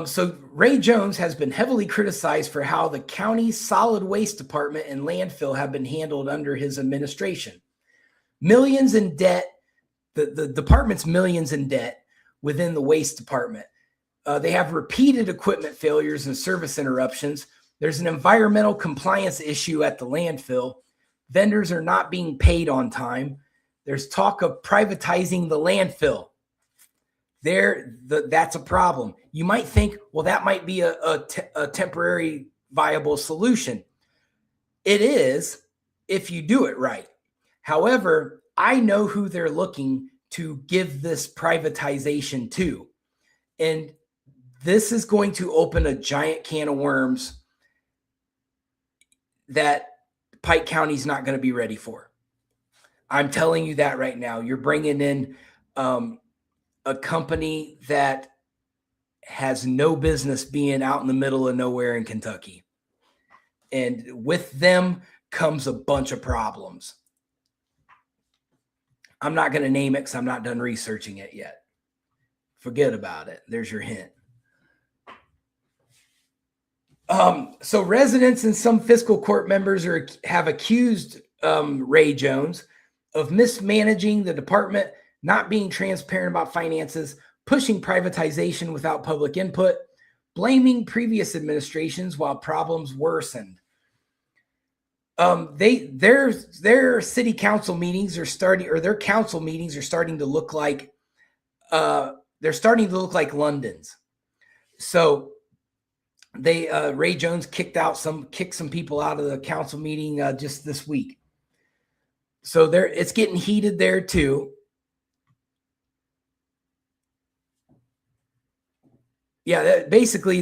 So Ray Jones has been heavily criticized for how the county's solid waste department and landfill have been handled under his administration. Millions in debt, the department's millions in debt within the waste department. They have repeated equipment failures and service interruptions. There's an environmental compliance issue at the landfill. Vendors are not being paid on time. There's talk of privatizing the landfill. That's a problem. You might think, well, that might be a temporary viable solution. It is if you do it right. However, I know who they're looking to give this privatization to. And this is going to open a giant can of worms that Pike County's not going to be ready for. I'm telling you that right now. You're bringing in a company that has no business being out in the middle of nowhere in Kentucky. And with them comes a bunch of problems. I'm not going to name it because I'm not done researching it yet. Forget about it. There's your hint. So residents and some fiscal court members have accused Ray Jones of mismanaging the department, not being transparent about finances, pushing privatization without public input, blaming previous administrations while problems worsened. Their city council meetings are starting, or their council meetings are starting to look like London's. So Ray Jones kicked some people out of the council meeting just this week. So it's getting heated there too. Yeah, basically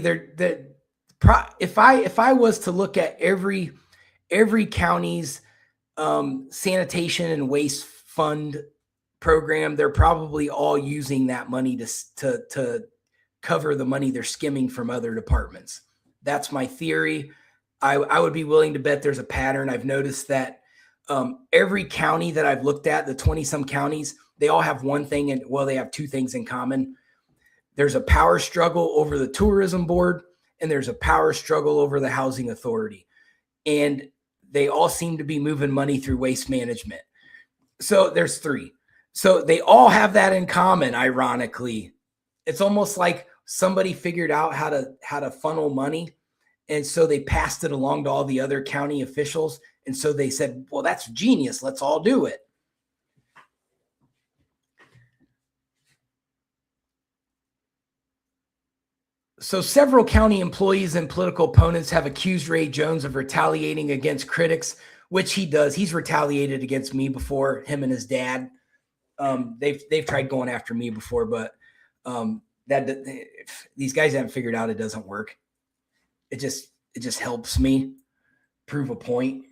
if I was to look at every county's sanitation and waste fund program, they're probably all using that money to cover the money they're skimming from other departments. That's my theory. I would be willing to bet there's a pattern. I've noticed that every county that I've looked at, the 20-some counties, they all have one thing, and well, they have two things in common. There's a power struggle over the tourism board, and there's a power struggle over the housing authority. And they all seem to be moving money through waste management. So there's three. So they all have that in common, ironically. It's almost like somebody figured out how to funnel money. And so they passed it along to all the other county officials. And so they said, well, that's genius. Let's all do it. So several county employees and political opponents have accused Ray Jones of retaliating against critics, which he does. He's retaliated against me before, him and his dad. They've tried going after me before, but these guys haven't figured out it doesn't work. It just helps me prove a point.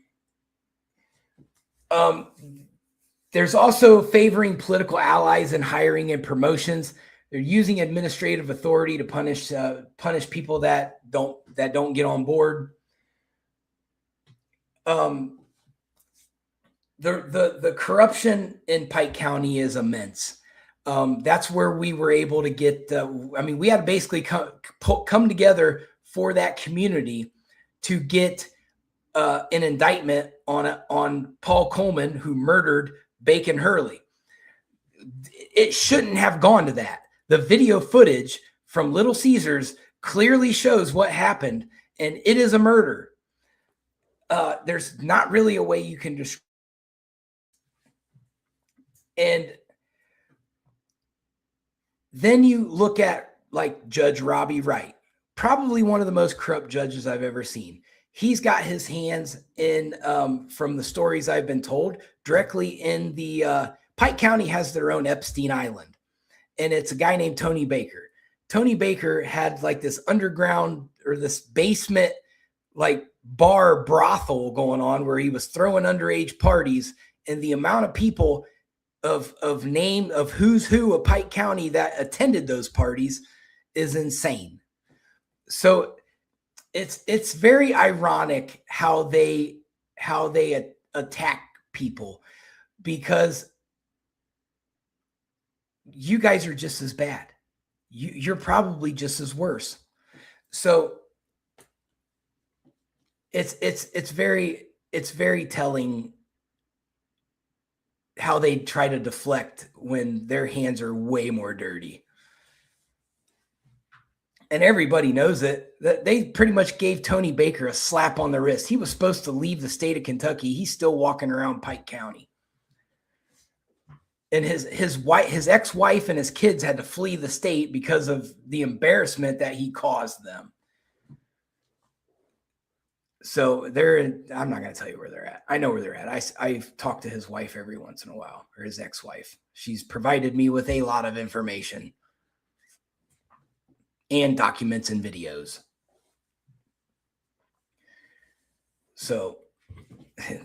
There's also favoring political allies in hiring and promotions. They're using administrative authority to punish people that don't get on board. The corruption in Pike County is immense. That's where we were able to get. We had to basically come together for that community to get an indictment on Paul Coleman, who murdered Bacon Hurley. It shouldn't have gone to that. The video footage from Little Caesars clearly shows what happened, and it is a murder. There's not really a way you can describe. And then you look at like Judge Robbie Wright, probably one of the most corrupt judges I've ever seen. He's got his hands in, from the stories I've been told, directly in the Pike County has their own Epstein Island. And it's a guy named Tony Baker. Tony Baker had like this underground or this basement, like bar brothel going on where he was throwing underage parties. And the amount of people of who's who of Pike County that attended those parties is insane. So it's very ironic how they attack people, because you guys are just as bad. You're probably just as worse. So it's very telling how they try to deflect when their hands are way more dirty. And everybody knows it. That they pretty much gave Tony Baker a slap on the wrist. He was supposed to leave the state of Kentucky. He's still walking around Pike County. And his ex-wife and his kids had to flee the state because of the embarrassment that he caused them. So I'm not going to tell you where they're at. I know where they're at. I've talked to his wife every once in a while, or his ex-wife. She's provided me with a lot of information and documents and videos. So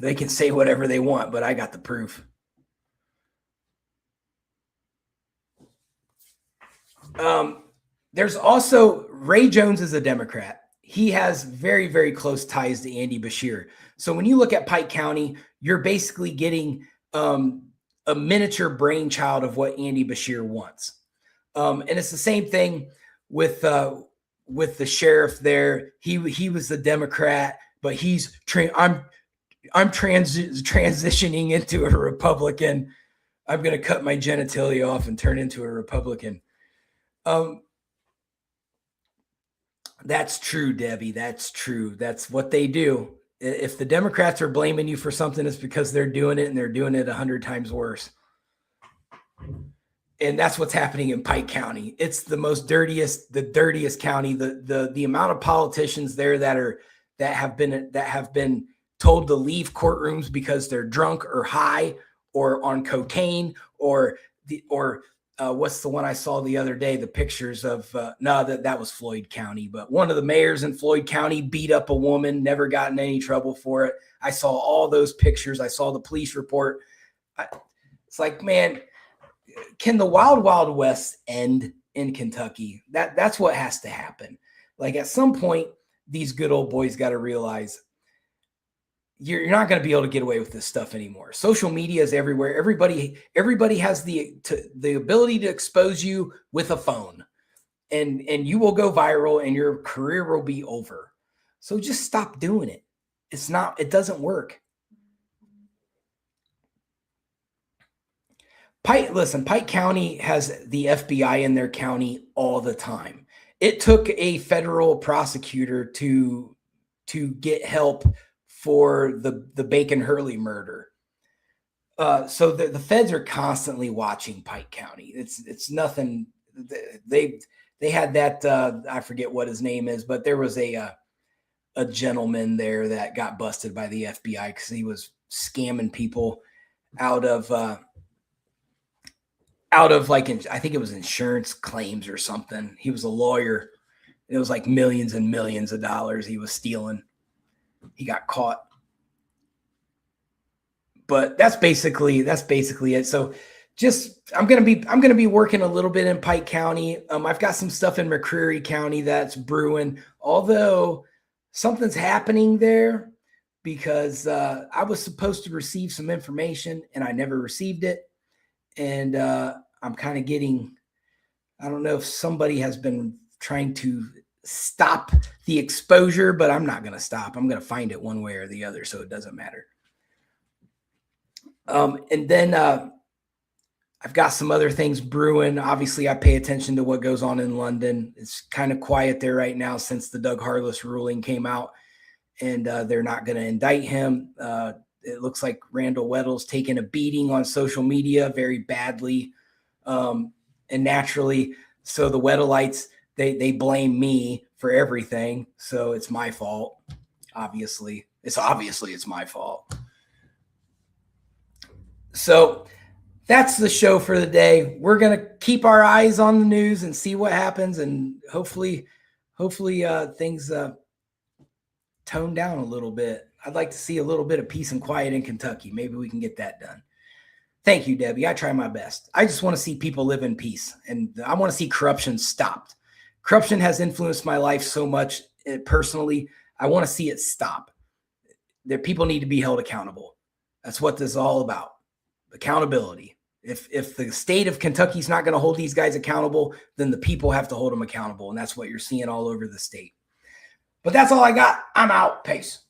they can say whatever they want, but I got the proof. There's also Ray Jones is a Democrat. He has very, very close ties to Andy Beshear. So when you look at Pike County, you're basically getting a miniature brainchild of what Andy Beshear wants. And it's the same thing with the sheriff there. He was the Democrat, but I'm transitioning into a Republican. I'm going to cut my genitalia off and turn into a Republican. That's true, Debbie. That's true. That's what they do. If the Democrats are blaming you for something, it's because they're doing it, and they're doing it 100 times worse. And that's what's happening in Pike County. It's the dirtiest county. The amount of politicians there that have been told to leave courtrooms because they're drunk or high or on cocaine or what's the one I saw the other day? The pictures of that was Floyd County, but one of the mayors in Floyd County beat up a woman, never got in any trouble for it. I saw all those pictures. I saw the police report. It's like, man, can the wild, wild west end in Kentucky? That's what has to happen. Like at some point, these good old boys got to realize you're not going to be able to get away with this stuff anymore. Social media is everywhere. Everybody has the ability to expose you with a phone, and you will go viral and your career will be over. So just stop doing it. It doesn't work. Pike County has the FBI in their county all the time. It took a federal prosecutor to get help for the Bacon Hurley murder. So the feds are constantly watching Pike County. It's nothing. They had that I forget what his name is, but there was a gentleman there that got busted by the FBI because he was scamming people out of like, I think it was insurance claims or something. He was a lawyer. It was like millions and millions of dollars he was stealing. He got caught. But that's basically it. So I'm gonna be working a little bit in Pike County. I've got some stuff in McCreary County that's brewing, although something's happening there because I was supposed to receive some information and I never received it. And I'm kind of I don't know if somebody has been trying to stop the exposure, but I'm not going to stop. I'm going to find it one way or the other, so it doesn't matter. And then I've got some other things brewing. Obviously, I pay attention to what goes on in London. It's kind of quiet there right now since the Doug Harless ruling came out, and they're not going to indict him. It looks like Randall Weddle's taken a beating on social media very badly. And naturally, so the Weddleites, they blame me for everything. So it's my fault. Obviously, it's my fault. So that's the show for the day. We're going to keep our eyes on the news and see what happens. And hopefully things tone down a little bit. I'd like to see a little bit of peace and quiet in Kentucky. Maybe we can get that done. Thank you, Debbie. I try my best. I just want to see people live in peace, and I want to see corruption stopped. Corruption has influenced my life so much personally. I want to see it stop. People need to be held accountable. That's what this is all about. Accountability. If the state of Kentucky is not going to hold these guys accountable, then the people have to hold them accountable, and that's what you're seeing all over the state. But that's all I got. I'm out. Peace.